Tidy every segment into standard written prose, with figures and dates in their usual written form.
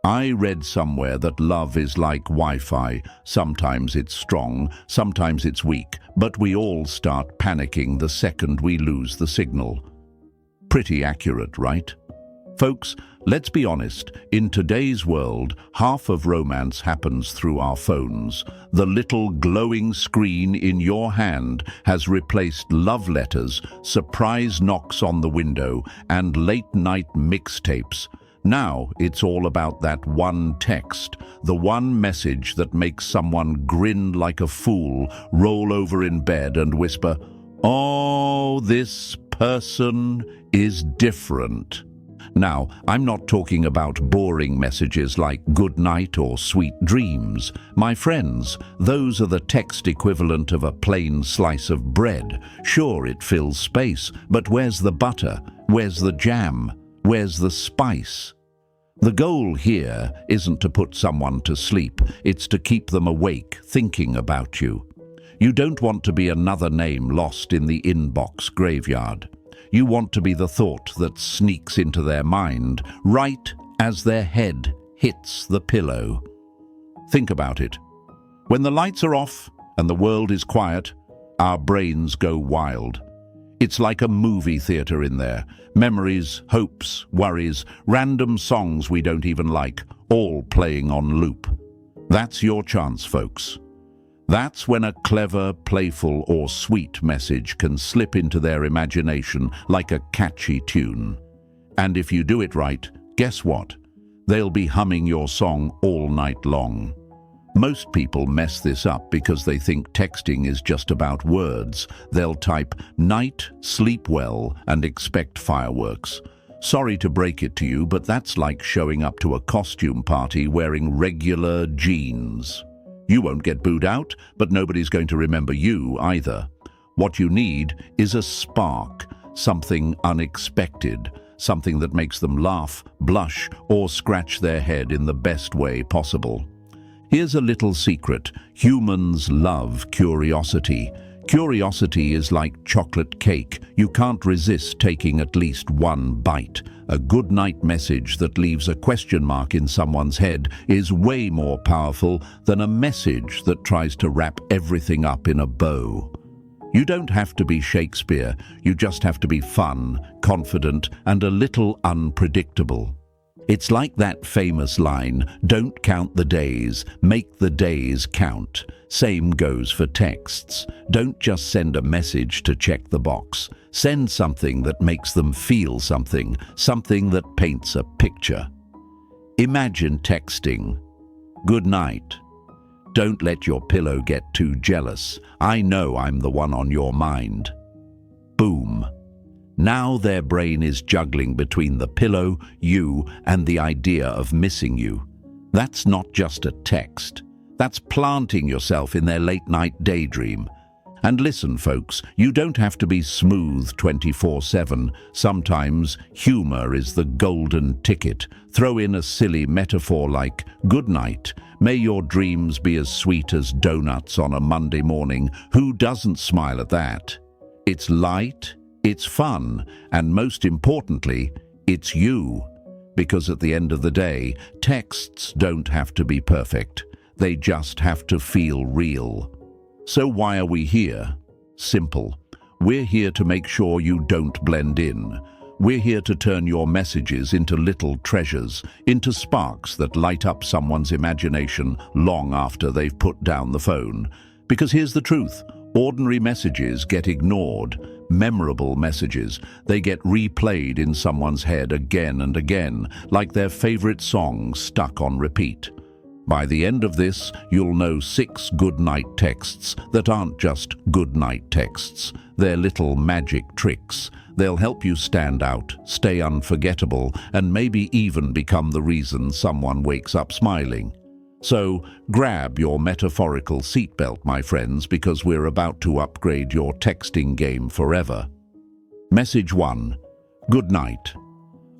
I read somewhere that love is like Wi-Fi. Sometimes it's strong, sometimes it's weak, but we all start panicking the second we lose the signal. Pretty accurate, right? Folks, let's be honest, in today's world, half of romance happens through our phones. The little glowing screen in your hand has replaced love letters, surprise knocks on the window, and late-night mixtapes. Now it's all about that one text, the one message that makes someone grin like a fool, roll over in bed and whisper, "Oh, this person is different." Now, I'm not talking about boring messages like good night or sweet dreams. My friends, those are the text equivalent of a plain slice of bread. Sure, it fills space, but where's the butter? Where's the jam? Where's the spice? The goal here isn't to put someone to sleep, it's to keep them awake, thinking about you. You don't want to be another name lost in the inbox graveyard. You want to be the thought that sneaks into their mind right as their head hits the pillow. Think about it. When the lights are off and the world is quiet, our brains go wild. It's like a movie theater in there. Memories, hopes, worries, random songs we don't even like, all playing on loop. That's your chance, folks. That's when a clever, playful, or sweet message can slip into their imagination like a catchy tune. And if you do it right, guess what? They'll be humming your song all night long. Most people mess this up because they think texting is just about words. They'll type "night, sleep well" and expect fireworks. Sorry to break it to you, but that's like showing up to a costume party wearing regular jeans. You won't get booed out, but nobody's going to remember you either. What you need is a spark, something unexpected, something that makes them laugh, blush, or scratch their head in the best way possible. Here's a little secret. Humans love curiosity. Curiosity is like chocolate cake. You can't resist taking at least one bite. A goodnight message that leaves a question mark in someone's head is way more powerful than a message that tries to wrap everything up in a bow. You don't have to be Shakespeare. You just have to be fun, confident, and a little unpredictable. It's like that famous line, "Don't count the days, make the days count." Same goes for texts. Don't just send a message to check the box. Send something that makes them feel something, something that paints a picture. Imagine texting, "Good night. Don't let your pillow get too jealous. I know I'm the one on your mind." Boom. Now their brain is juggling between the pillow, you, and the idea of missing you. That's not just a text. That's planting yourself in their late-night daydream. And listen, folks, you don't have to be smooth 24/7. Sometimes humor is the golden ticket. Throw in a silly metaphor like, "Good night. May your dreams be as sweet as donuts on a Monday morning." Who doesn't smile at that? It's light, it's fun, and most importantly, it's you. Because at the end of the day, texts don't have to be perfect. They just have to feel real. So why are we here? Simple. We're here to make sure you don't blend in. We're here to turn your messages into little treasures, into sparks that light up someone's imagination long after they've put down the phone. Because here's the truth. Ordinary messages get ignored. Memorable messages, they get replayed in someone's head again and again, like their favorite song stuck on repeat. By the end of this, you'll know 6 goodnight texts that aren't just goodnight texts. They're little magic tricks. They'll help you stand out, stay unforgettable, and maybe even become the reason someone wakes up smiling. So grab your metaphorical seatbelt, my friends, because we're about to upgrade your texting game forever. Message 1. Good night.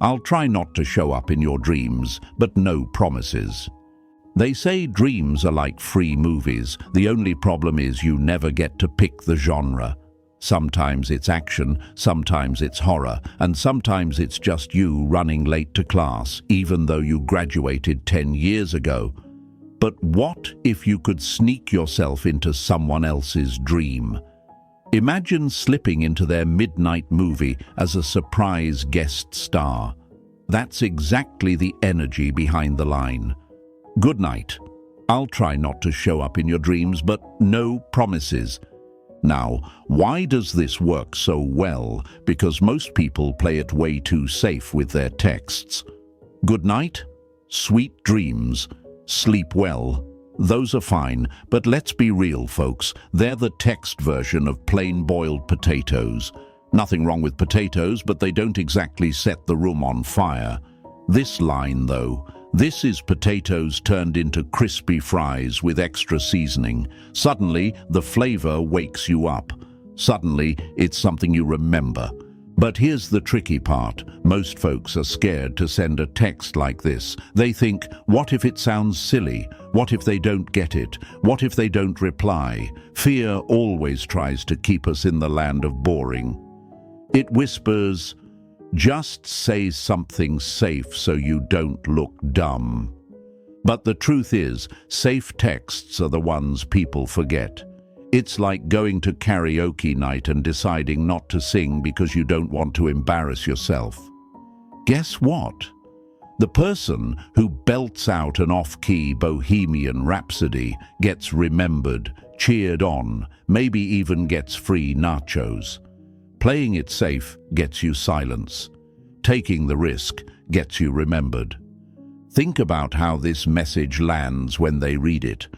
I'll try not to show up in your dreams, but no promises. They say dreams are like free movies. The only problem is you never get to pick the genre. Sometimes it's action, sometimes it's horror, and sometimes it's just you running late to class, even though you graduated 10 years ago. But what if you could sneak yourself into someone else's dream? Imagine slipping into their midnight movie as a surprise guest star. That's exactly the energy behind the line. Good night. I'll try not to show up in your dreams, but no promises. Now, why does this work so well? Because most people play it way too safe with their texts. Good night, sweet dreams, sleep well. Those are fine, but let's be real, folks. They're the text version of plain boiled potatoes. Nothing wrong with potatoes, but they don't exactly set the room on fire. This line, though, this is potatoes turned into crispy fries with extra seasoning. Suddenly, the flavor wakes you up. Suddenly, it's something you remember. But here's the tricky part. Most folks are scared to send a text like this. They think, what if it sounds silly? What if they don't get it? What if they don't reply? Fear always tries to keep us in the land of boring. It whispers, just say something safe so you don't look dumb. But the truth is, safe texts are the ones people forget. It's like going to karaoke night and deciding not to sing because you don't want to embarrass yourself. Guess what? The person who belts out an off-key Bohemian Rhapsody gets remembered, cheered on, maybe even gets free nachos. Playing it safe gets you silence. Taking the risk gets you remembered. Think about how this message lands when they read it.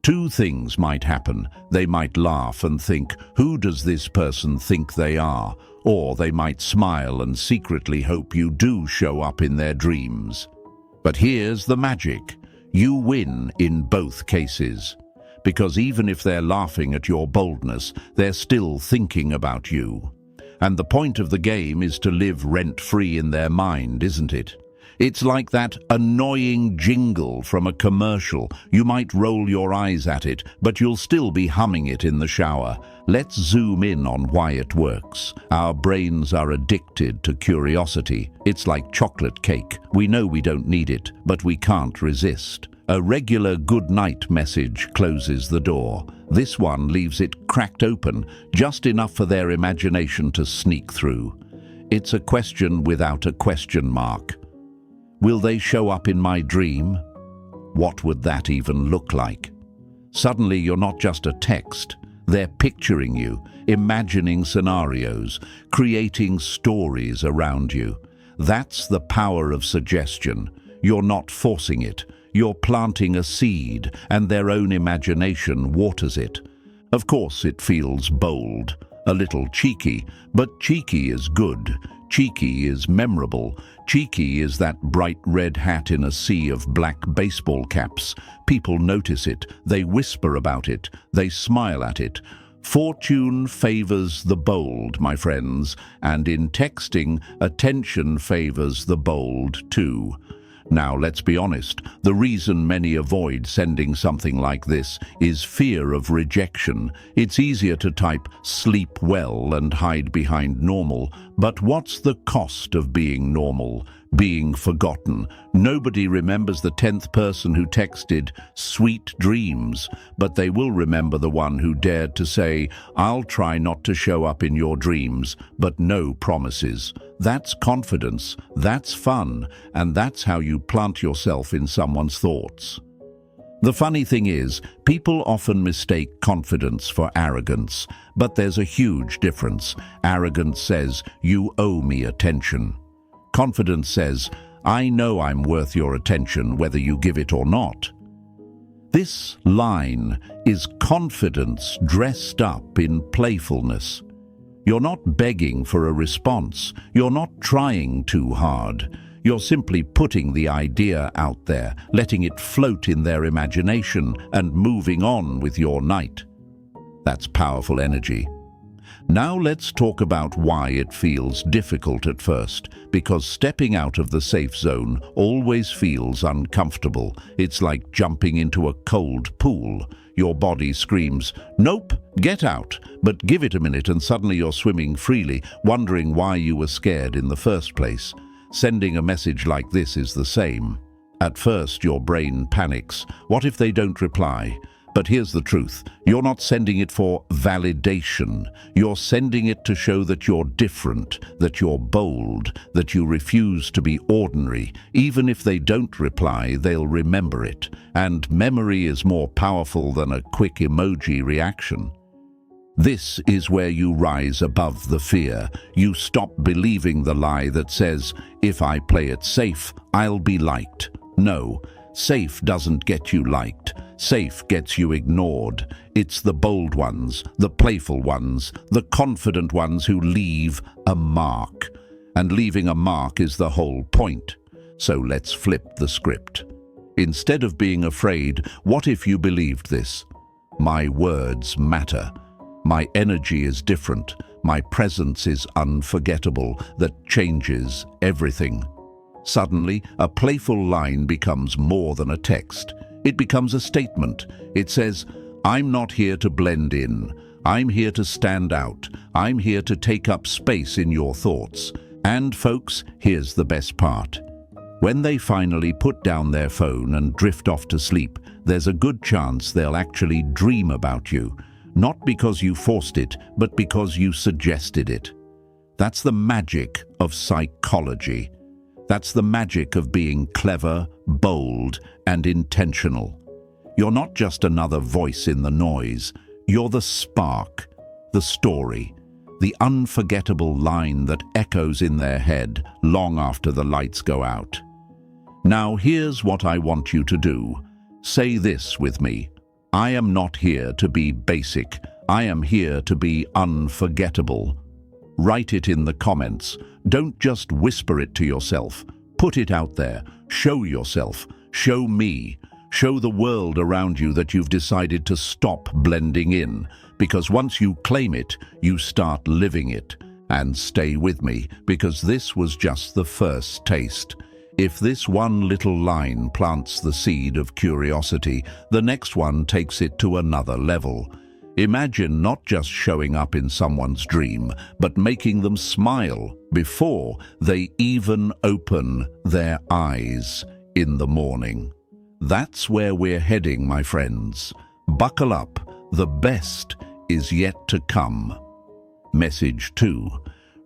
Two things might happen. They might laugh and think, who does this person think they are? Or they might smile and secretly hope you do show up in their dreams. But here's the magic. You win in both cases. Because even if they're laughing at your boldness, they're still thinking about you. And the point of the game is to live rent-free in their mind, isn't it? It's like that annoying jingle from a commercial. You might roll your eyes at it, but you'll still be humming it in the shower. Let's zoom in on why it works. Our brains are addicted to curiosity. It's like chocolate cake. We know we don't need it, but we can't resist. A regular good night message closes the door. This one leaves it cracked open, just enough for their imagination to sneak through. It's a question without a question mark. Will they show up in my dream? What would that even look like? Suddenly you're not just a text. They're picturing you, imagining scenarios, creating stories around you. That's the power of suggestion. You're not forcing it. You're planting a seed, and their own imagination waters it. Of course, it feels bold, a little cheeky, but cheeky is good. Cheeky is memorable. Cheeky is that bright red hat in a sea of black baseball caps. People notice it, they whisper about it, they smile at it. Fortune favors the bold, my friends, and in texting, attention favors the bold too. Now, let's be honest, the reason many avoid sending something like this is fear of rejection. It's easier to type sleep well and hide behind normal, but what's the cost of being normal? Being forgotten. Nobody remembers the 10th person who texted sweet dreams, but they will remember the one who dared to say, I'll try not to show up in your dreams, but no promises. That's confidence, that's fun, and that's how you plant yourself in someone's thoughts. The funny thing is, people often mistake confidence for arrogance, but there's a huge difference. Arrogance says, you owe me attention. Confidence says, I know I'm worth your attention whether you give it or not. This line is confidence dressed up in playfulness. You're not begging for a response. You're not trying too hard. You're simply putting the idea out there, letting it float in their imagination and moving on with your night. That's powerful energy. Now let's talk about why it feels difficult at first, because stepping out of the safe zone always feels uncomfortable. It's like jumping into a cold pool. Your body screams, "Nope, get out," but give it a minute and suddenly you're swimming freely, wondering why you were scared in the first place. Sending a message like this is the same. At first, your brain panics. What if they don't reply? But here's the truth. You're not sending it for validation. You're sending it to show that you're different, that you're bold, that you refuse to be ordinary. Even if they don't reply, they'll remember it. And memory is more powerful than a quick emoji reaction. This is where you rise above the fear. You stop believing the lie that says, "If I play it safe, I'll be liked." No, safe doesn't get you liked. Safe gets you ignored. It's the bold ones, the playful ones, the confident ones who leave a mark. And leaving a mark is the whole point. So let's flip the script. Instead of being afraid, what if you believed this? My words matter. My energy is different. My presence is unforgettable. That changes everything. Suddenly, a playful line becomes more than a text. It becomes a statement. It says, "I'm not here to blend in. I'm here to stand out. I'm here to take up space in your thoughts." And folks, here's the best part. When they finally put down their phone and drift off to sleep, there's a good chance they'll actually dream about you. Not because you forced it, but because you suggested it. That's the magic of psychology. That's the magic of being clever, bold, and intentional. You're not just another voice in the noise. You're the spark, the story, the unforgettable line that echoes in their head long after the lights go out. Now here's what I want you to do. Say this with me. I am not here to be basic. I am here to be unforgettable. Write it in the comments. Don't just whisper it to yourself. Put it out there. Show yourself. Show me. Show the world around you that you've decided to stop blending in. Because once you claim it, you start living it. And stay with me, because this was just the first taste. If this one little line plants the seed of curiosity, the next one takes it to another level. Imagine not just showing up in someone's dream, but making them smile before they even open their eyes in the morning. That's where we're heading, my friends. Buckle up. The best is yet to come. Message 2.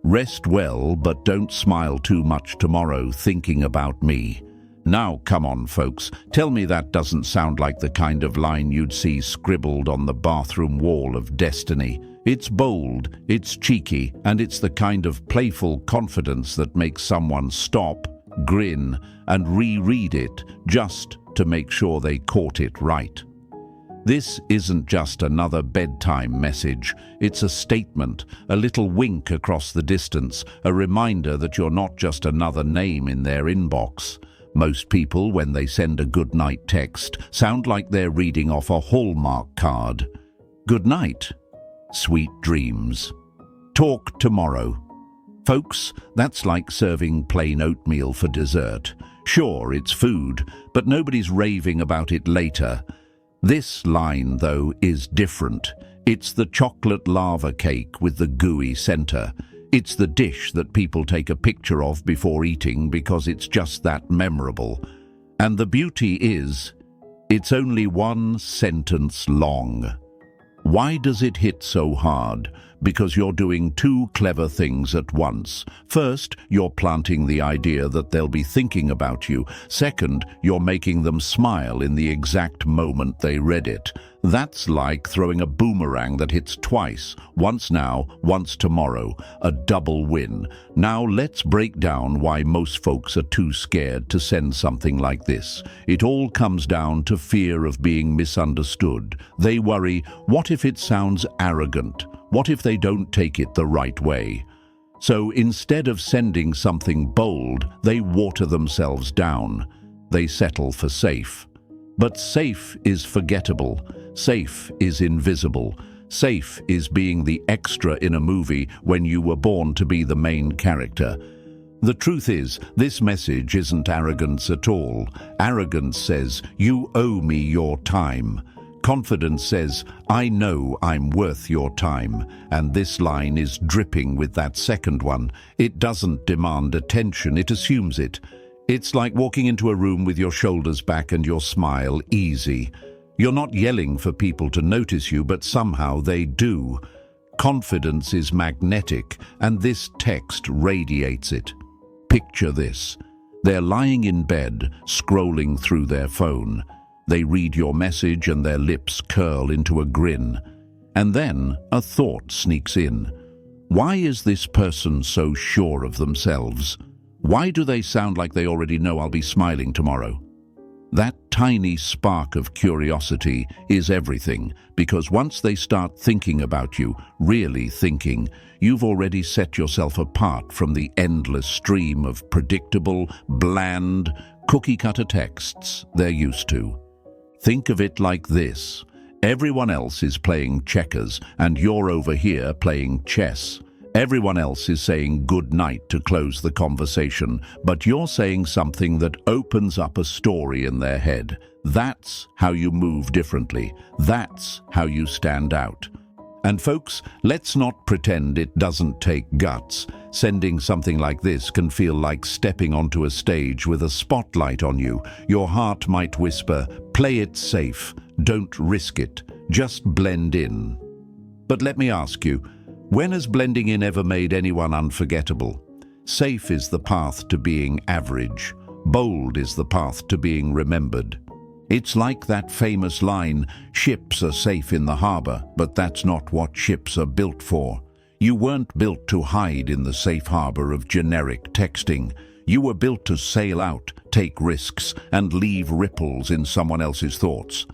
Rest well, but don't smile too much tomorrow thinking about me. Now, come on, folks. Tell me that doesn't sound like the kind of line you'd see scribbled on the bathroom wall of destiny. It's bold, it's cheeky, and it's the kind of playful confidence that makes someone stop, grin, and reread it just to make sure they caught it right. This isn't just another bedtime message. It's a statement, a little wink across the distance, a reminder that you're not just another name in their inbox. Most people, when they send a goodnight text, sound like they're reading off a Hallmark card. Good night. Sweet dreams. Talk tomorrow. Folks, that's like serving plain oatmeal for dessert. Sure, it's food, but nobody's raving about it later. This line, though, is different. It's the chocolate lava cake with the gooey center. It's the dish that people take a picture of before eating because it's just that memorable. And the beauty is, it's only one sentence long. Why does it hit so hard? Because you're doing two clever things at once. First, you're planting the idea that they'll be thinking about you. Second, you're making them smile in the exact moment they read it. That's like throwing a boomerang that hits twice, once now, once tomorrow, a double win. Now let's break down why most folks are too scared to send something like this. It all comes down to fear of being misunderstood. They worry, what if it sounds arrogant? What if they don't take it the right way? So instead of sending something bold, they water themselves down. They settle for safe. But safe is forgettable. Safe is invisible. Safe is being the extra in a movie when you were born to be the main character. The truth is, this message isn't arrogance at all. Arrogance says, "You owe me your time." Confidence says, "I know I'm worth your time." And this line is dripping with that second one. It doesn't demand attention, it assumes it. It's like walking into a room with your shoulders back and your smile easy. You're not yelling for people to notice you, but somehow they do. Confidence is magnetic, and this text radiates it. Picture this. They're lying in bed, scrolling through their phone. They read your message and their lips curl into a grin. And then a thought sneaks in. Why is this person so sure of themselves? Why do they sound like they already know I'll be smiling tomorrow? That tiny spark of curiosity is everything, because once they start thinking about you, really thinking, you've already set yourself apart from the endless stream of predictable, bland, cookie-cutter texts they're used to. Think of it like this. Everyone else is playing checkers, and you're over here playing chess. Everyone else is saying good night to close the conversation, but you're saying something that opens up a story in their head. That's how you move differently. That's how you stand out. And folks, let's not pretend it doesn't take guts. Sending something like this can feel like stepping onto a stage with a spotlight on you. Your heart might whisper, "Play it safe. Don't risk it. Just blend in." But let me ask you, when has blending in ever made anyone unforgettable? Safe is the path to being average. Bold is the path to being remembered. It's like that famous line, "Ships are safe in the harbor, but that's not what ships are built for." You weren't built to hide in the safe harbor of generic texting. You were built to sail out, take risks, and leave ripples in someone else's thoughts.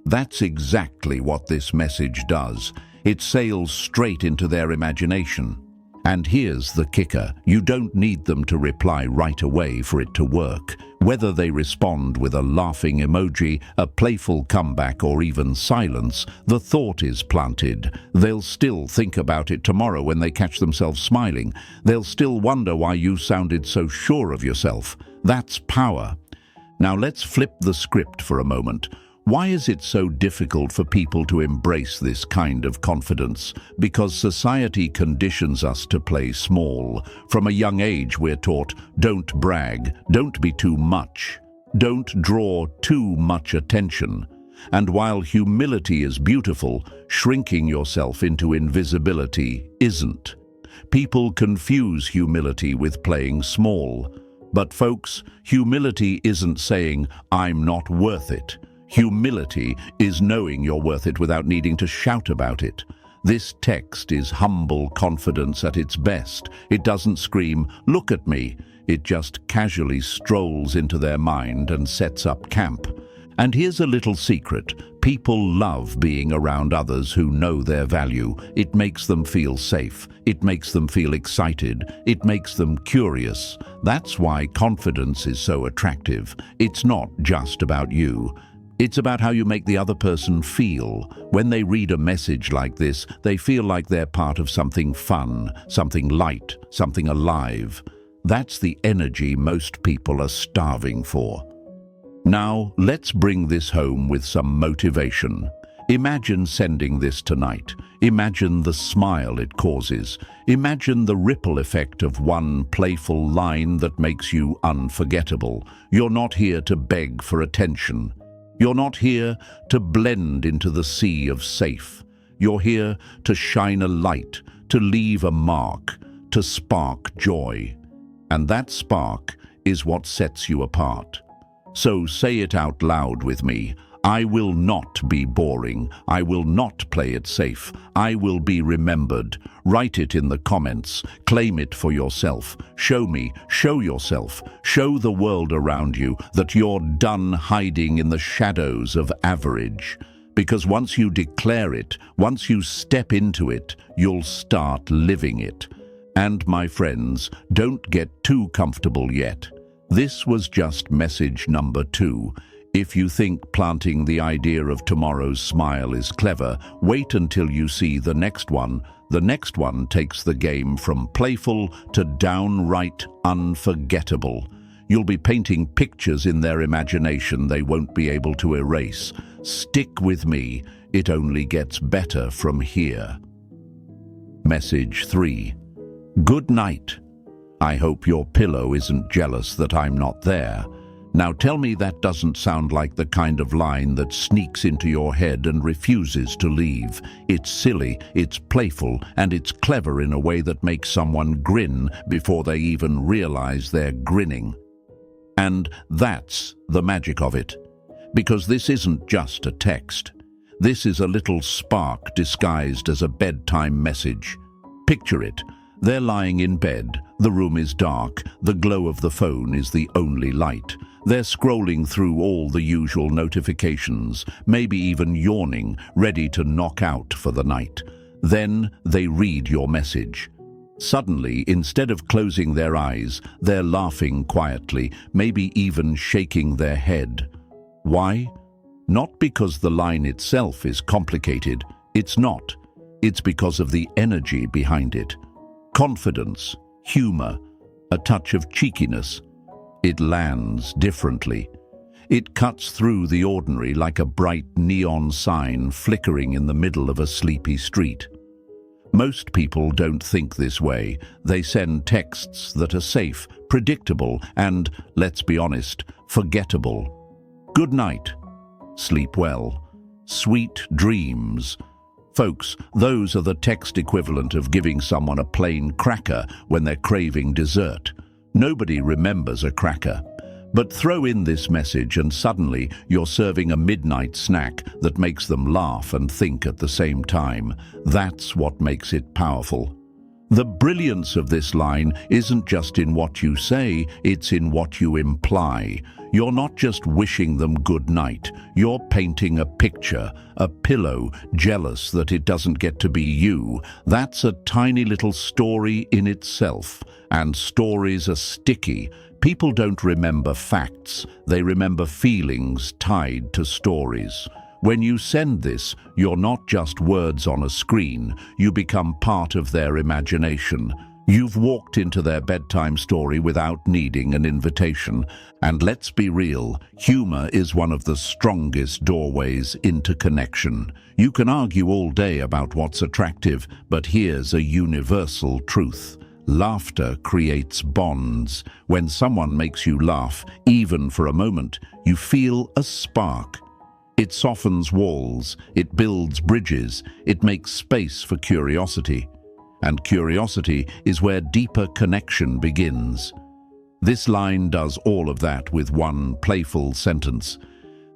That's exactly what this message does. It sails straight into their imagination. And here's the kicker. You don't need them to reply right away for it to work. Whether they respond with a laughing emoji, a playful comeback, or even silence, the thought is planted. They'll still think about it tomorrow when they catch themselves smiling. They'll still wonder why you sounded so sure of yourself. That's power. Now let's flip the script for a moment. Why is it so difficult for people to embrace this kind of confidence? Because society conditions us to play small. From a young age, we're taught, don't brag, don't be too much, don't draw too much attention. And while humility is beautiful, shrinking yourself into invisibility isn't. People confuse humility with playing small. But folks, humility isn't saying, "I'm not worth it." Humility is knowing you're worth it without needing to shout about it. This text is humble confidence at its best. It doesn't scream, "Look at me." It just casually strolls into their mind and sets up camp. And here's a little secret. People love being around others who know their value. It makes them feel safe. It makes them feel excited. It makes them curious. That's why confidence is so attractive. It's not just about you. It's about how you make the other person feel. When they read a message like this, they feel like they're part of something fun, something light, something alive. That's the energy most people are starving for. Now, let's bring this home with some motivation. Imagine sending this tonight. Imagine the smile it causes. Imagine the ripple effect of one playful line that makes you unforgettable. You're not here to beg for attention. You're not here to blend into the sea of safe. You're here to shine a light, to leave a mark, to spark joy. And that spark is what sets you apart. So say it out loud with me. I will not be boring. I will not play it safe. I will be remembered. Write it in the comments. Claim it for yourself. Show me, show yourself. Show the world around you that you're done hiding in the shadows of average. Because once you declare it, once you step into it, you'll start living it. And my friends, don't get too comfortable yet. This was just message number 2. If you think planting the idea of tomorrow's smile is clever, wait until you see the next one. The next one takes the game from playful to downright unforgettable. You'll be painting pictures in their imagination they won't be able to erase. Stick with me, it only gets better from here. Message 3. Good night. I hope your pillow isn't jealous that I'm not there. Now tell me that doesn't sound like the kind of line that sneaks into your head and refuses to leave. It's silly, it's playful, and it's clever in a way that makes someone grin before they even realize they're grinning. And that's the magic of it. Because this isn't just a text. This is a little spark disguised as a bedtime message. Picture it. They're lying in bed, the room is dark, the glow of the phone is the only light. They're scrolling through all the usual notifications, maybe even yawning, ready to knock out for the night. Then they read your message. Suddenly, instead of closing their eyes, they're laughing quietly, maybe even shaking their head. Why? Not because the line itself is complicated. It's not. It's because of the energy behind it. Confidence, humor, a touch of cheekiness. It lands differently. It cuts through the ordinary like a bright neon sign flickering in the middle of a sleepy street. Most people don't think this way. They send texts that are safe, predictable, and, let's be honest, forgettable. Good night. Sleep well. Sweet dreams. Folks, those are the text equivalent of giving someone a plain cracker when they're craving dessert. Nobody remembers a cracker. But throw in this message and suddenly you're serving a midnight snack that makes them laugh and think at the same time. That's what makes it powerful. The brilliance of this line isn't just in what you say, it's in what you imply. You're not just wishing them good night, you're painting a picture, a pillow, jealous that it doesn't get to be you. That's a tiny little story in itself, and stories are sticky. People don't remember facts, they remember feelings tied to stories. When you send this, you're not just words on a screen, you become part of their imagination. You've walked into their bedtime story without needing an invitation. And let's be real, humor is one of the strongest doorways into connection. You can argue all day about what's attractive, but here's a universal truth. Laughter creates bonds. When someone makes you laugh, even for a moment, you feel a spark. It softens walls, it builds bridges, it makes space for curiosity. And curiosity is where deeper connection begins. This line does all of that with one playful sentence.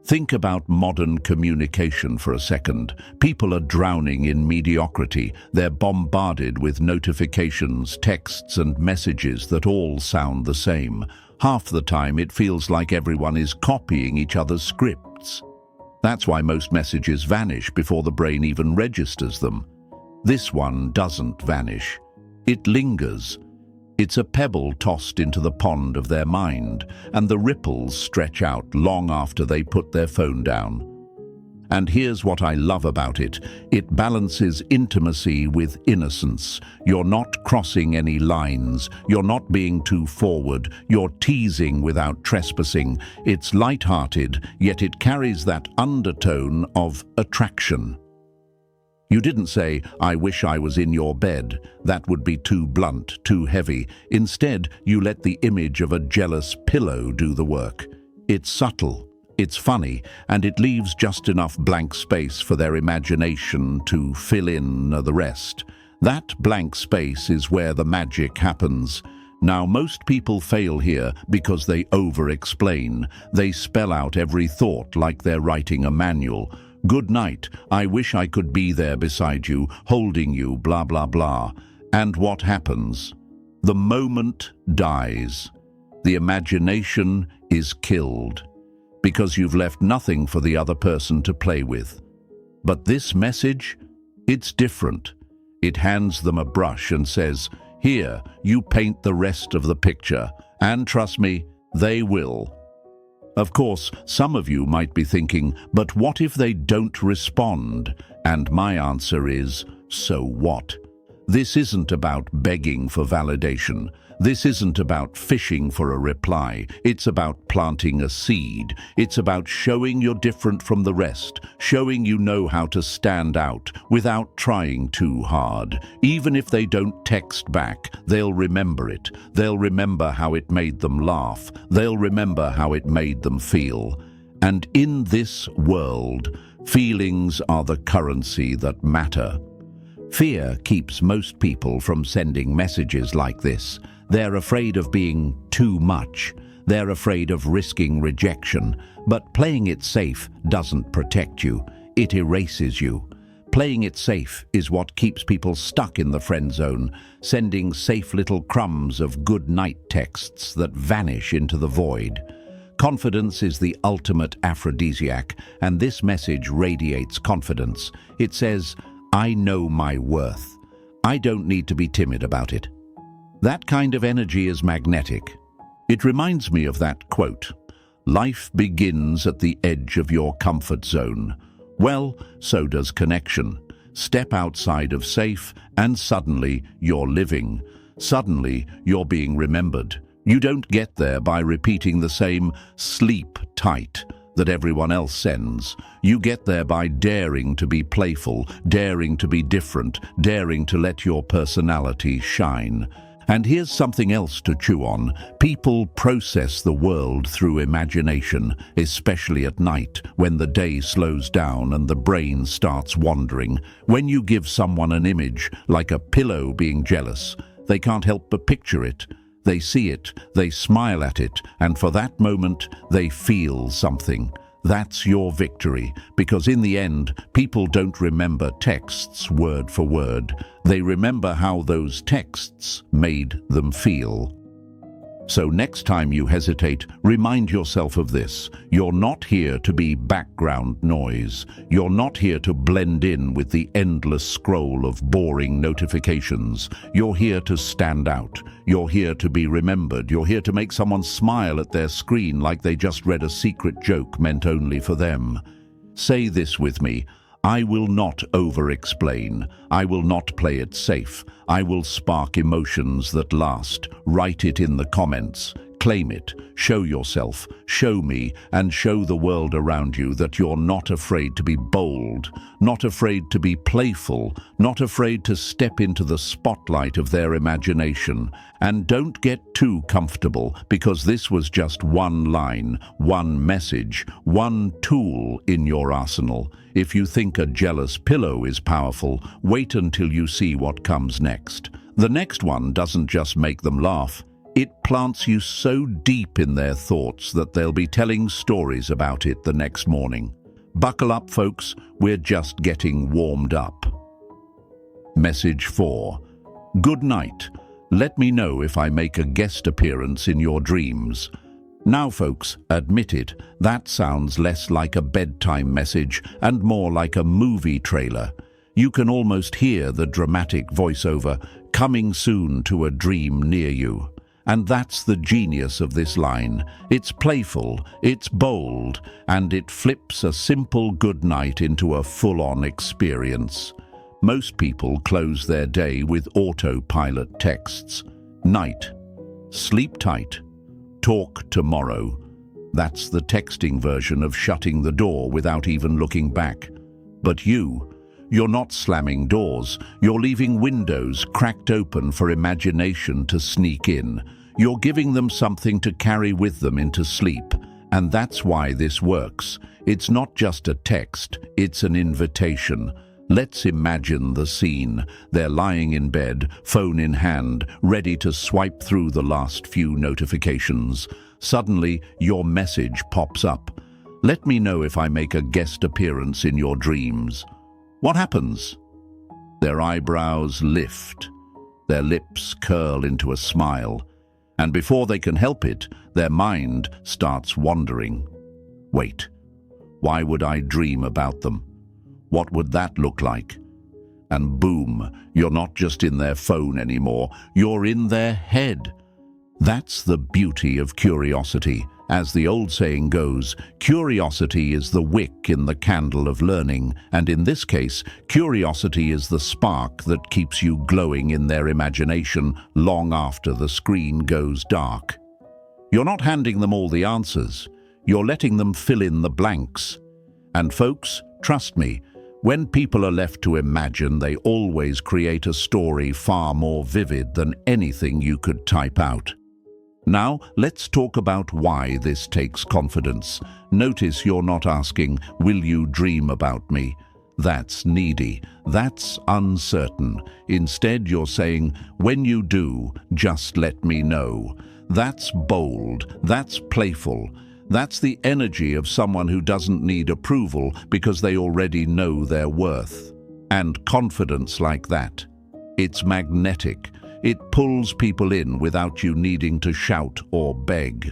Think about modern communication for a second. People are drowning in mediocrity. They're bombarded with notifications, texts, and messages that all sound the same. Half the time it feels like everyone is copying each other's scripts. That's why most messages vanish before the brain even registers them. This one doesn't vanish. It lingers. It's a pebble tossed into the pond of their mind, and the ripples stretch out long after they put their phone down. And here's what I love about it. It balances intimacy with innocence. You're not crossing any lines. You're not being too forward. You're teasing without trespassing. It's light-hearted, yet it carries that undertone of attraction. You didn't say, "I wish I was in your bed." That would be too blunt, too heavy. Instead, you let the image of a jealous pillow do the work. It's subtle, it's funny, and it leaves just enough blank space for their imagination to fill in the rest. That blank space is where the magic happens. Now, most people fail here because they over-explain. They spell out every thought like they're writing a manual. Good night, I wish I could be there beside you, holding you, blah, blah, blah. And what happens? The moment dies. The imagination is killed because you've left nothing for the other person to play with. But this message, it's different. It hands them a brush and says, "Here, you paint the rest of the picture." And trust me, they will. Of course, some of you might be thinking, but what if they don't respond? And my answer is, so what? This isn't about begging for validation. This isn't about fishing for a reply. It's about planting a seed. It's about showing you're different from the rest, showing you know how to stand out without trying too hard. Even if they don't text back, they'll remember it. They'll remember how it made them laugh. They'll remember how it made them feel. And in this world, feelings are the currency that matter. Fear keeps most people from sending messages like this. They're afraid of being too much. They're afraid of risking rejection. But playing it safe doesn't protect you. It erases you. Playing it safe is what keeps people stuck in the friend zone, sending safe little crumbs of good night texts that vanish into the void. Confidence is the ultimate aphrodisiac, and this message radiates confidence. It says, I know my worth. I don't need to be timid about it. That kind of energy is magnetic. It reminds me of that quote, life begins at the edge of your comfort zone. Well, so does connection. Step outside of safe and suddenly you're living. Suddenly you're being remembered. You don't get there by repeating the same sleep tight that everyone else sends. You get there by daring to be playful, daring to be different, daring to let your personality shine. And here's something else to chew on. People process the world through imagination, especially at night, when the day slows down and the brain starts wandering. When you give someone an image, like a pillow being jealous, they can't help but picture it. They see it, they smile at it, and for that moment, they feel something. That's your victory, because in the end, people don't remember texts word for word. They remember how those texts made them feel. So next time you hesitate, remind yourself of this. You're not here to be background noise. You're not here to blend in with the endless scroll of boring notifications. You're here to stand out. You're here to be remembered. You're here to make someone smile at their screen like they just read a secret joke meant only for them. Say this with me. I will not over-explain. I will not play it safe. I will spark emotions that last. Write it in the comments. Claim it. Show yourself. Show me, and show the world around you that you're not afraid to be bold, not afraid to be playful, not afraid to step into the spotlight of their imagination. And don't get too comfortable, because this was just one line, one message, one tool in your arsenal. If you think a jealous pillow is powerful, wait until you see what comes next. The next one doesn't just make them laugh. It plants you so deep in their thoughts that they'll be telling stories about it the next morning. Buckle up, folks. We're just getting warmed up. Message 4. Good night. Let me know if I make a guest appearance in your dreams. Now, folks, admit it, that sounds less like a bedtime message and more like a movie trailer. You can almost hear the dramatic voiceover, coming soon to a dream near you. And that's the genius of this line. It's playful, it's bold, and it flips a simple goodnight into a full-on experience. Most people close their day with autopilot texts. Night. Sleep tight. Talk tomorrow. That's the texting version of shutting the door without even looking back. But you're not slamming doors. You're leaving windows cracked open for imagination to sneak in. You're giving them something to carry with them into sleep. And that's why this works. It's not just a text, it's an invitation. Let's imagine the scene. They're lying in bed, phone in hand, ready to swipe through the last few notifications. Suddenly, your message pops up. Let me know if I make a guest appearance in your dreams. What happens? Their eyebrows lift. Their lips curl into a smile. And before they can help it, their mind starts wandering. Wait, why would I dream about them? What would that look like? And boom, you're not just in their phone anymore, you're in their head. That's the beauty of curiosity. As the old saying goes, curiosity is the wick in the candle of learning, and in this case, curiosity is the spark that keeps you glowing in their imagination long after the screen goes dark. You're not handing them all the answers, you're letting them fill in the blanks. And folks, trust me, when people are left to imagine, they always create a story far more vivid than anything you could type out. Now, let's talk about why this takes confidence. Notice you're not asking, "Will you dream about me?" That's needy. That's uncertain. Instead, you're saying, "When you do, just let me know." That's bold. That's playful. That's the energy of someone who doesn't need approval because they already know their worth. And confidence like that, it's magnetic. It pulls people in without you needing to shout or beg.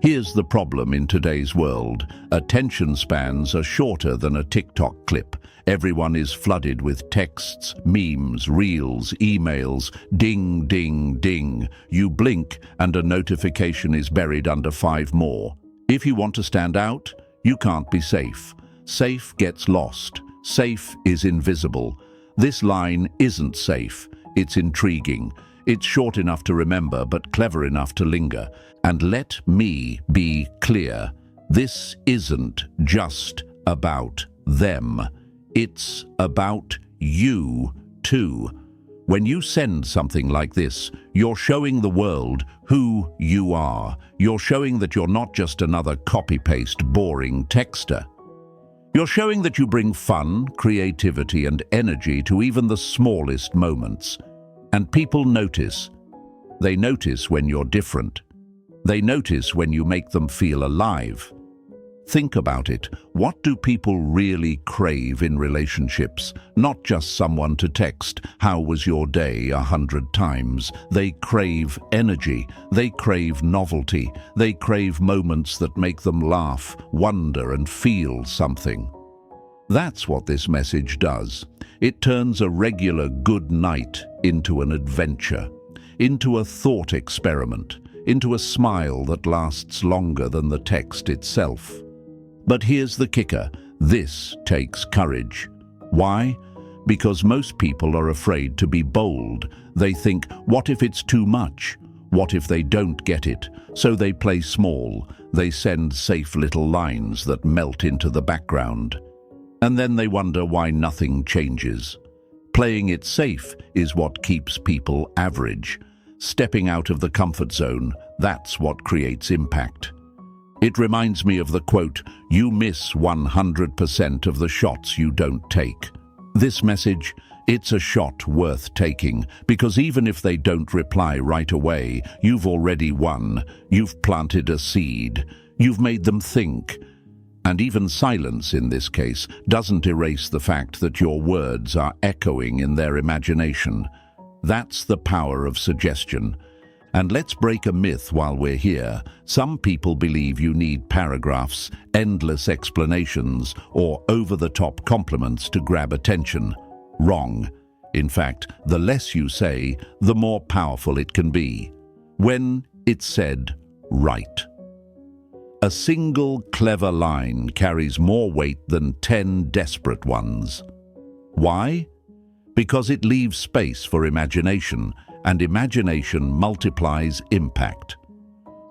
Here's the problem in today's world. Attention spans are shorter than a TikTok clip. Everyone is flooded with texts, memes, reels, emails, ding, ding, ding. You blink and a notification is buried under 5 more. If you want to stand out, you can't be safe. Safe gets lost. Safe is invisible. This line isn't safe. It's intriguing. It's short enough to remember, but clever enough to linger. And let me be clear. This isn't just about them. It's about you, too. When you send something like this, you're showing the world who you are. You're showing that you're not just another copy-paste, boring texter. You're showing that you bring fun, creativity, and energy to even the smallest moments. And people notice. They notice when you're different. They notice when you make them feel alive. Think about it. What do people really crave in relationships? Not just someone to text, "How was your day?" 100 times. They crave energy. They crave novelty. They crave moments that make them laugh, wonder, and feel something. That's what this message does. It turns a regular good night into an adventure, into a thought experiment, into a smile that lasts longer than the text itself. But here's the kicker. This takes courage. Why? Because most people are afraid to be bold. They think, what if it's too much? What if they don't get it? So they play small. They send safe little lines that melt into the background. And then they wonder why nothing changes. Playing it safe is what keeps people average. Stepping out of the comfort zone, that's what creates impact. It reminds me of the quote, "You miss 100% of the shots you don't take." This message, it's a shot worth taking, because even if they don't reply right away, you've already won. You've planted a seed. You've made them think. And even silence in this case doesn't erase the fact that your words are echoing in their imagination. That's the power of suggestion. And let's break a myth while we're here. Some people believe you need paragraphs, endless explanations, or over-the-top compliments to grab attention. Wrong. In fact, the less you say, the more powerful it can be. When it's said right. A single clever line carries more weight than 10 desperate ones. Why? Because it leaves space for imagination, and imagination multiplies impact.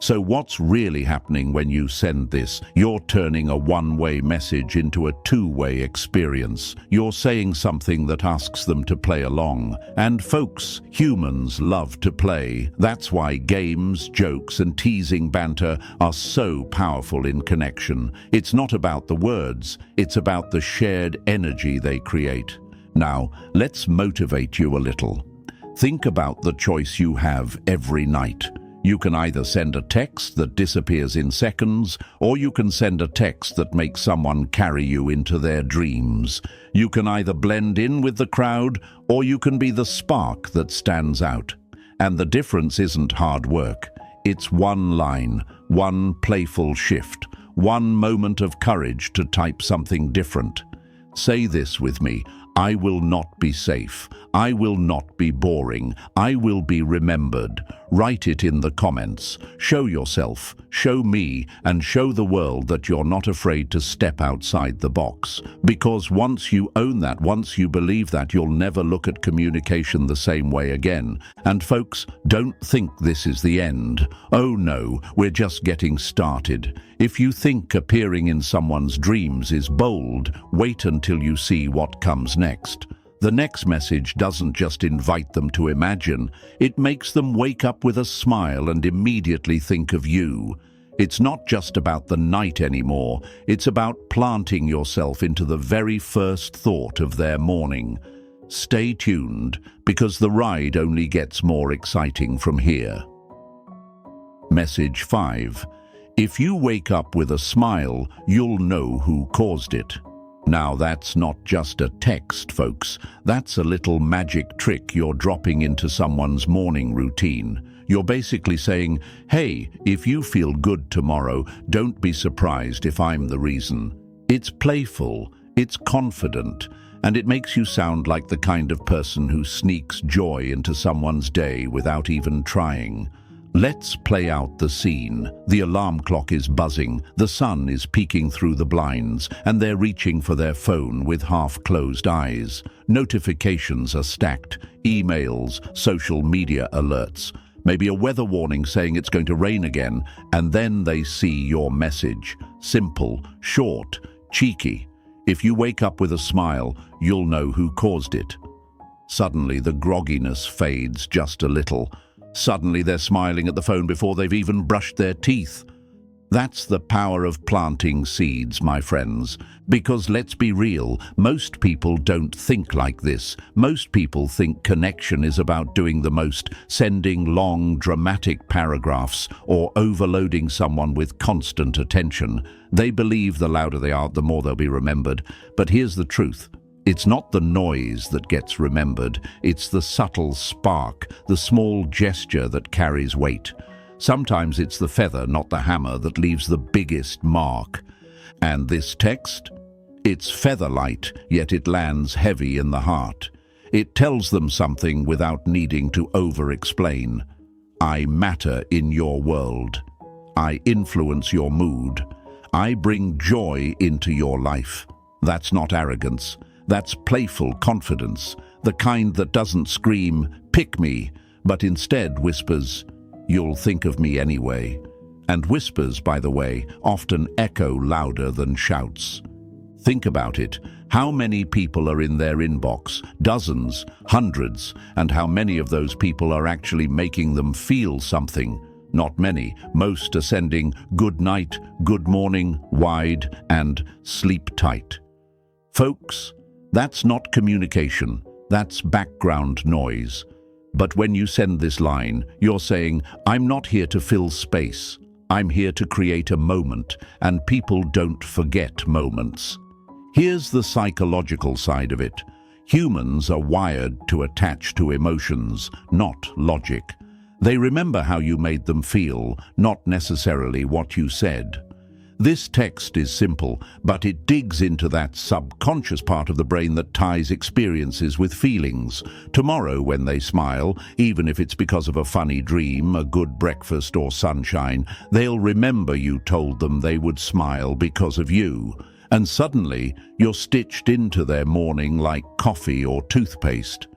So what's really happening when you send this? You're turning a one-way message into a two-way experience. You're saying something that asks them to play along. And folks, humans love to play. That's why games, jokes, and teasing banter are so powerful in connection. It's not about the words, it's about the shared energy they create. Now, let's motivate you a little. Think about the choice you have every night. You can either send a text that disappears in seconds, or you can send a text that makes someone carry you into their dreams. You can either blend in with the crowd, or you can be the spark that stands out. And the difference isn't hard work. It's one line, one playful shift, one moment of courage to type something different. Say this with me. I will not be safe. I will not be boring. I will be remembered. Write it in the comments. Show yourself, show me, and show the world that you're not afraid to step outside the box. Because once you own that, once you believe that, you'll never look at communication the same way again. And folks, don't think this is the end. Oh no, we're just getting started. If you think appearing in someone's dreams is bold, wait until you see what comes next. The next message doesn't just invite them to imagine, it makes them wake up with a smile and immediately think of you. It's not just about the night anymore, it's about planting yourself into the very first thought of their morning. Stay tuned, because the ride only gets more exciting from here. Message 5. If you wake up with a smile, you'll know who caused it. Now that's not just a text, folks. That's a little magic trick you're dropping into someone's morning routine. You're basically saying, hey, if you feel good tomorrow, don't be surprised if I'm the reason. It's playful, it's confident, and it makes you sound like the kind of person who sneaks joy into someone's day without even trying. Let's play out the scene. The alarm clock is buzzing, the sun is peeking through the blinds, and they're reaching for their phone with half-closed eyes. Notifications are stacked, emails, social media alerts, maybe a weather warning saying it's going to rain again, and then they see your message. Simple, short, cheeky. If you wake up with a smile, you'll know who caused it. Suddenly, the grogginess fades just a little. Suddenly they're smiling at the phone before they've even brushed their teeth. That's the power of planting seeds, my friends. Because let's be real, most people don't think like this. Most people think connection is about doing the most, sending long, dramatic paragraphs, or overloading someone with constant attention. They believe the louder they are, the more they'll be remembered. But here's the truth. It's not the noise that gets remembered, it's the subtle spark, the small gesture that carries weight. Sometimes it's the feather, not the hammer, that leaves the biggest mark. And this text? It's featherlight, yet it lands heavy in the heart. It tells them something without needing to over-explain. I matter in your world. I influence your mood. I bring joy into your life. That's not arrogance. That's playful confidence, the kind that doesn't scream, pick me, but instead whispers, you'll think of me anyway. And whispers, by the way, often echo louder than shouts. Think about it. How many people are in their inbox? Dozens, hundreds, and how many of those people are actually making them feel something? Not many. Most are sending good night, good morning, wide, and sleep tight. Folks, that's not communication, that's background noise. But when you send this line, you're saying, I'm not here to fill space. I'm here to create a moment, and people don't forget moments. Here's the psychological side of it. Humans are wired to attach to emotions, not logic. They remember how you made them feel, not necessarily what you said. This text is simple, but it digs into that subconscious part of the brain that ties experiences with feelings. Tomorrow, when they smile, even if it's because of a funny dream, a good breakfast, or sunshine, they'll remember you told them they would smile because of you. And suddenly, you're stitched into their morning like coffee or toothpaste.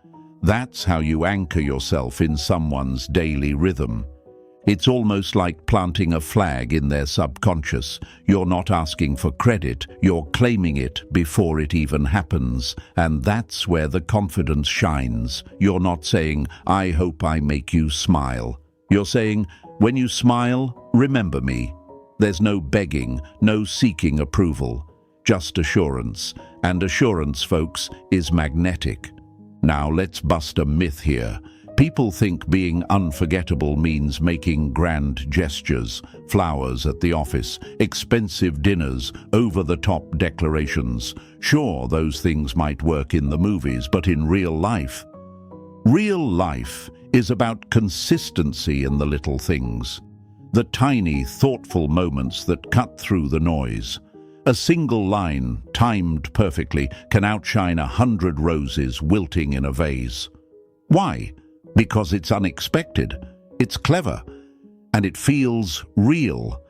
That's how you anchor yourself in someone's daily rhythm. It's almost like planting a flag in their subconscious. You're not asking for credit, you're claiming it before it even happens. And that's where the confidence shines. You're not saying, I hope I make you smile. You're saying, when you smile, remember me. There's no begging, no seeking approval, just assurance. And assurance, folks, is magnetic. Now let's bust a myth here. People think being unforgettable means making grand gestures, flowers at the office, expensive dinners, over-the-top declarations. Sure, those things might work in the movies, but in real life is about consistency in the little things. The tiny, thoughtful moments that cut through the noise. A single line, timed perfectly, can outshine 100 roses wilting in a vase. Why? Because it's unexpected, it's clever, and it feels real.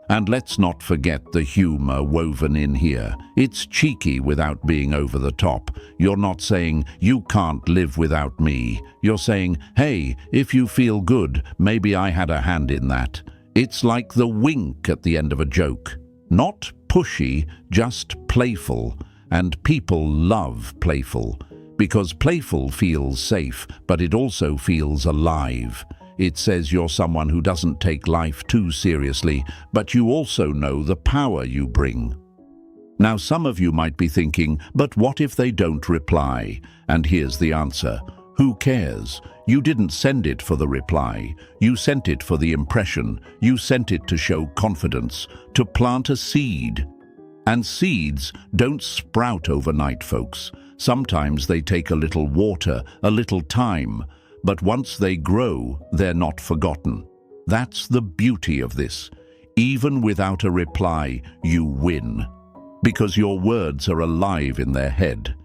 And let's not forget the humor woven in here. It's cheeky without being over the top. You're not saying, "You can't live without me." You're saying, "Hey, if you feel good, maybe I had a hand in that." It's like the wink at the end of a joke. Not pushy, just playful. And people love playful. Because playful feels safe, but it also feels alive. It says you're someone who doesn't take life too seriously, but you also know the power you bring. Now, some of you might be thinking, but what if they don't reply? And here's the answer. Who cares? You didn't send it for the reply. You sent it for the impression. You sent it to show confidence, to plant a seed. And seeds don't sprout overnight, folks. Sometimes they take a little water, a little time. But once they grow, they're not forgotten. That's the beauty of this. Even without a reply, you win. Because your words are alive in their head.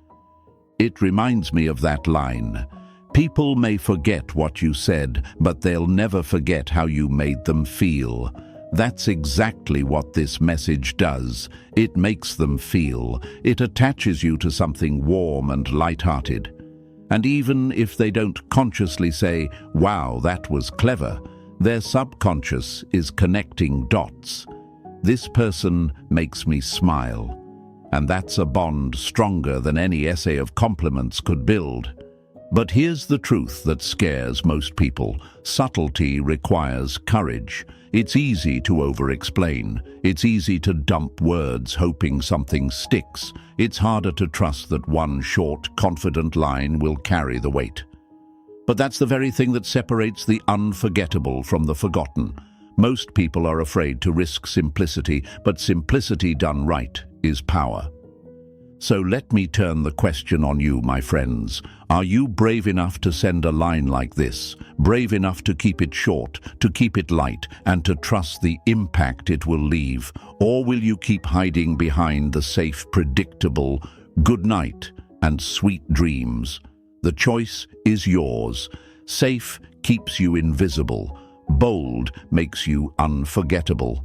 It reminds me of that line. People may forget what you said, but they'll never forget how you made them feel. That's exactly what this message does. It makes them feel. It attaches you to something warm and light-hearted. And even if they don't consciously say, "Wow, that was clever," their subconscious is connecting dots. This person makes me smile. And that's a bond stronger than any essay of compliments could build. But here's the truth that scares most people. Subtlety requires courage. It's easy to over-explain. It's easy to dump words hoping something sticks. It's harder to trust that one short, confident line will carry the weight. But that's the very thing that separates the unforgettable from the forgotten. Most people are afraid to risk simplicity, but simplicity done right is power. So let me turn the question on you, my friends. Are you brave enough to send a line like this? Brave enough to keep it short, to keep it light, and to trust the impact it will leave? Or will you keep hiding behind the safe, predictable "good night" and "sweet dreams"? The choice is yours. Safe keeps you invisible. Bold makes you unforgettable.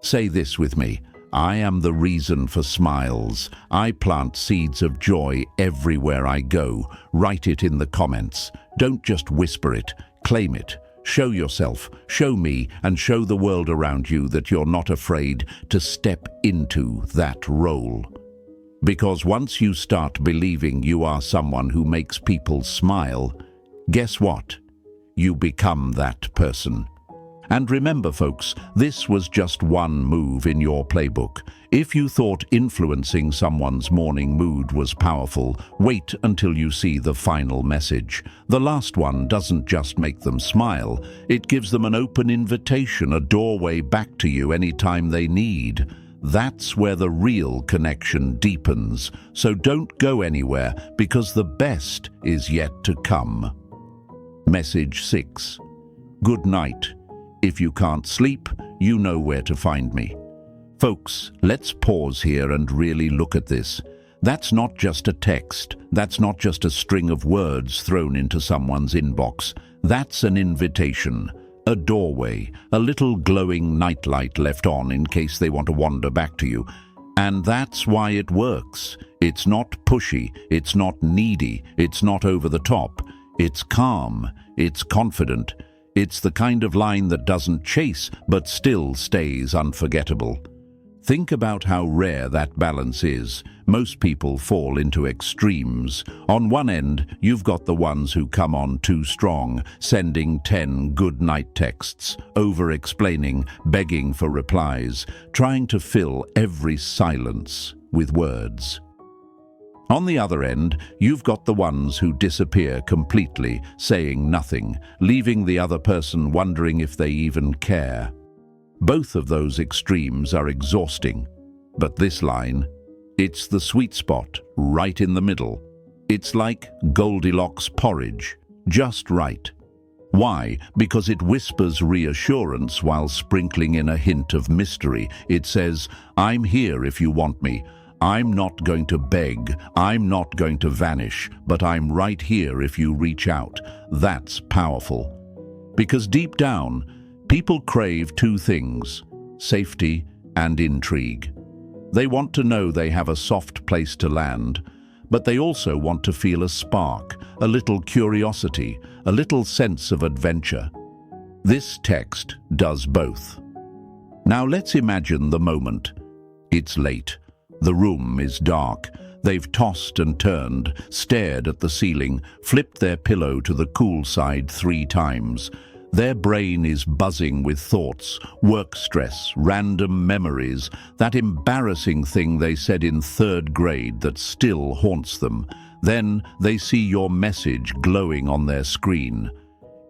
Say this with me. I am the reason for smiles. I plant seeds of joy everywhere I go. Write it in the comments. Don't just whisper it, claim it. Show yourself, show me, and show the world around you that you're not afraid to step into that role. Because once you start believing you are someone who makes people smile, guess what? You become that person. And remember, folks, this was just one move in your playbook. If you thought influencing someone's morning mood was powerful, wait until you see the final message. The last one doesn't just make them smile, it gives them an open invitation, a doorway back to you anytime they need. That's where the real connection deepens. So don't go anywhere, because the best is yet to come. Message 6. Good night. If you can't sleep, you know where to find me. Folks, let's pause here and really look at this. That's not just a text. That's not just a string of words thrown into someone's inbox. That's an invitation, a doorway, a little glowing nightlight left on in case they want to wander back to you. And that's why it works. It's not pushy, it's not needy, it's not over the top. It's calm, it's confident. It's the kind of line that doesn't chase, but still stays unforgettable. Think about how rare that balance is. Most people fall into extremes. On one end, you've got the ones who come on too strong, sending 10 good night texts, over-explaining, begging for replies, trying to fill every silence with words. On the other end, you've got the ones who disappear completely, saying nothing, leaving the other person wondering if they even care. Both of those extremes are exhausting. But this line, it's the sweet spot, right in the middle. It's like Goldilocks porridge, just right. Why? Because it whispers reassurance while sprinkling in a hint of mystery. It says, I'm here if you want me. I'm not going to beg. I'm not going to vanish, but I'm right here if you reach out. That's powerful. Because deep down, people crave two things: safety and intrigue. They want to know they have a soft place to land, but they also want to feel a spark, a little curiosity, a little sense of adventure. This text does both. Now let's imagine the moment. It's late. The room is dark. They've tossed and turned, stared at the ceiling, flipped their pillow to the cool side 3 times. Their brain is buzzing with thoughts, work stress, random memories, that embarrassing thing they said in 3rd grade that still haunts them. Then they see your message glowing on their screen.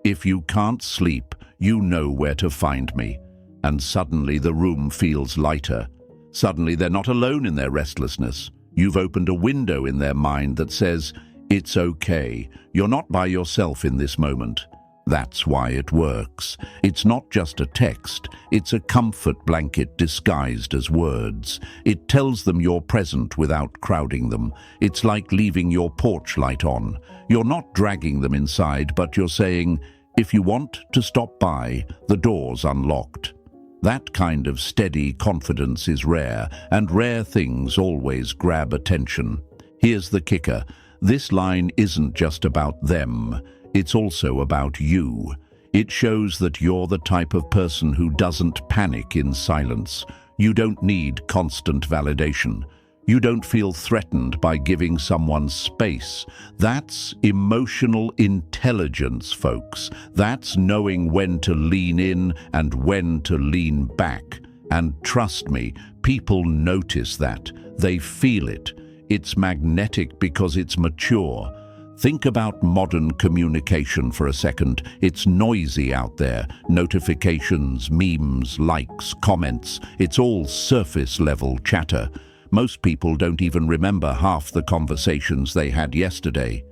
If you can't sleep, you know where to find me. And suddenly the room feels lighter. Suddenly they're not alone in their restlessness. You've opened a window in their mind that says, it's okay, you're not by yourself in this moment. That's why it works. It's not just a text, it's a comfort blanket disguised as words. It tells them you're present without crowding them. It's like leaving your porch light on. You're not dragging them inside, but you're saying, if you want to stop by, the door's unlocked. That kind of steady confidence is rare, and rare things always grab attention. Here's the kicker. This line isn't just about them. It's also about you. It shows that you're the type of person who doesn't panic in silence. You don't need constant validation. You don't feel threatened by giving someone space. That's emotional intelligence, folks. That's knowing when to lean in and when to lean back. And trust me, people notice that. They feel it. It's magnetic because it's mature. Think about modern communication for a second. It's noisy out there. Notifications, memes, likes, comments. It's all surface-level chatter. Most people don't even remember half the conversations they had yesterday.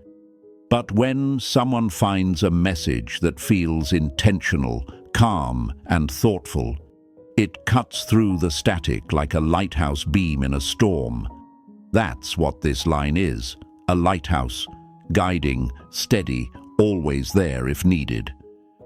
But when someone finds a message that feels intentional, calm, and thoughtful, it cuts through the static like a lighthouse beam in a storm. That's what this line is, a lighthouse. Guiding, steady, always there if needed.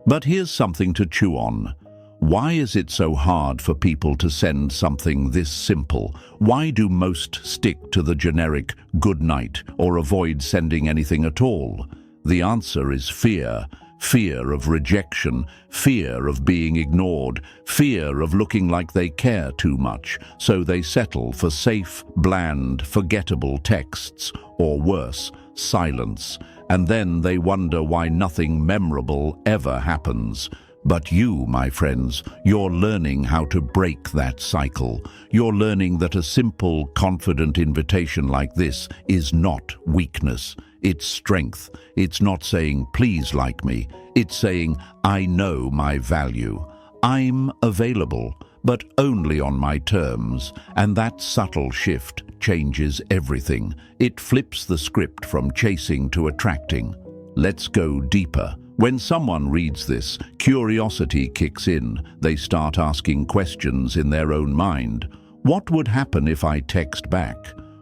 But here's something to chew on. Why is it so hard for people to send something this simple? Why do most stick to the generic good night or avoid sending anything at all? The answer is fear. Fear of rejection, fear of being ignored, fear of looking like they care too much, so they settle for safe, bland, forgettable texts, or worse, silence, and then they wonder why nothing memorable ever happens. But you, my friends, you're learning how to break that cycle. You're learning that a simple, confident invitation like this is not weakness. It's strength. It's not saying, please like me. It's saying, I know my value. I'm available, but only on my terms. And that subtle shift changes everything. It flips the script from chasing to attracting. Let's go deeper. When someone reads this, curiosity kicks in. They start asking questions in their own mind. What would happen if I text back?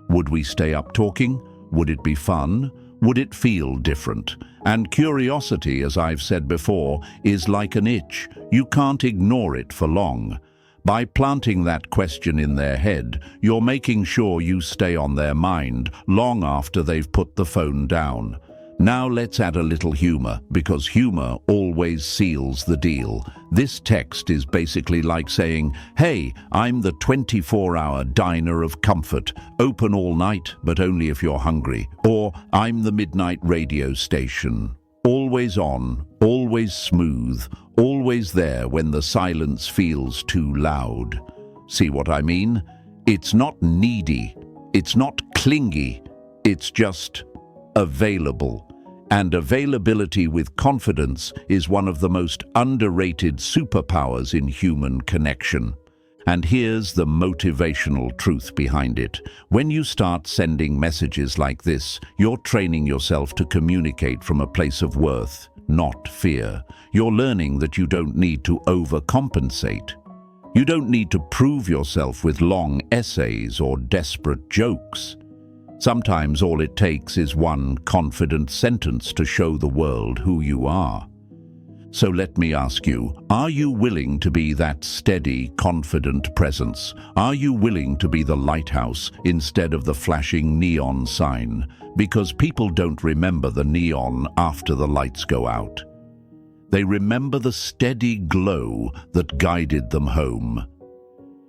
Would we stay up talking? Would it be fun? Would it feel different? And curiosity, as I've said before, is like an itch. You can't ignore it for long. By planting that question in their head, you're making sure you stay on their mind long after they've put the phone down. Now let's add a little humor, because humor always seals the deal. This text is basically like saying, hey, I'm the 24-hour diner of comfort, open all night, but only if you're hungry. Or, I'm the midnight radio station, always on, always smooth, always there when the silence feels too loud. See what I mean? It's not needy, it's not clingy, it's just available. And availability with confidence is one of the most underrated superpowers in human connection. And here's the motivational truth behind it. When you start sending messages like this, you're training yourself to communicate from a place of worth. not fear. You're learning that you don't need to overcompensate. You don't need to prove yourself with long essays or desperate jokes. Sometimes all it takes is one confident sentence to show the world who you are. So let me ask you, are you willing to be that steady, confident presence? Are you willing to be the lighthouse instead of the flashing neon sign? Because people don't remember the neon after the lights go out. They remember the steady glow that guided them home.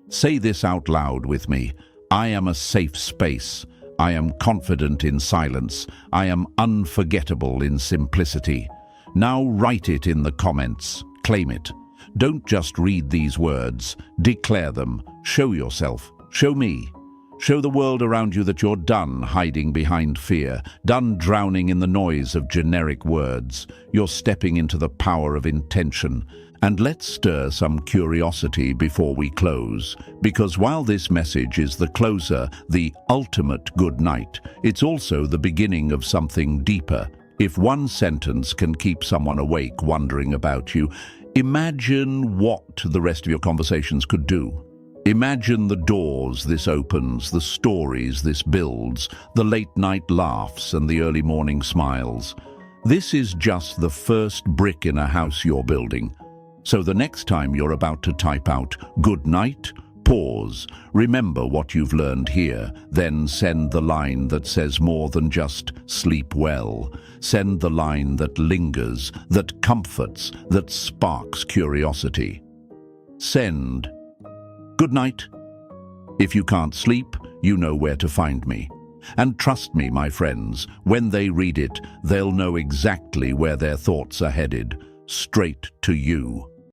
Say this out loud with me. I am a safe space. I am confident in silence. I am unforgettable in simplicity. Now write it in the comments. Claim it. Don't just read these words. Declare them. Show yourself. Show me. Show the world around you that you're done hiding behind fear, done drowning in the noise of generic words. You're stepping into the power of intention. And let's stir some curiosity before we close, because while this message is the closer, the ultimate good night, it's also the beginning of something deeper. If one sentence can keep someone awake wondering about you, imagine what the rest of your conversations could do. Imagine the doors this opens, the stories this builds, the late-night laughs and the early morning smiles. This is just the first brick in a house you're building. So the next time you're about to type out "good night," pause, remember what you've learned here, then send the line that says more than just "sleep well." Send the line that lingers, that comforts, that sparks curiosity. Send "good night." If you can't sleep, you know where to find me. And trust me, my friends, when they read it, they'll know exactly where their thoughts are headed, straight to you.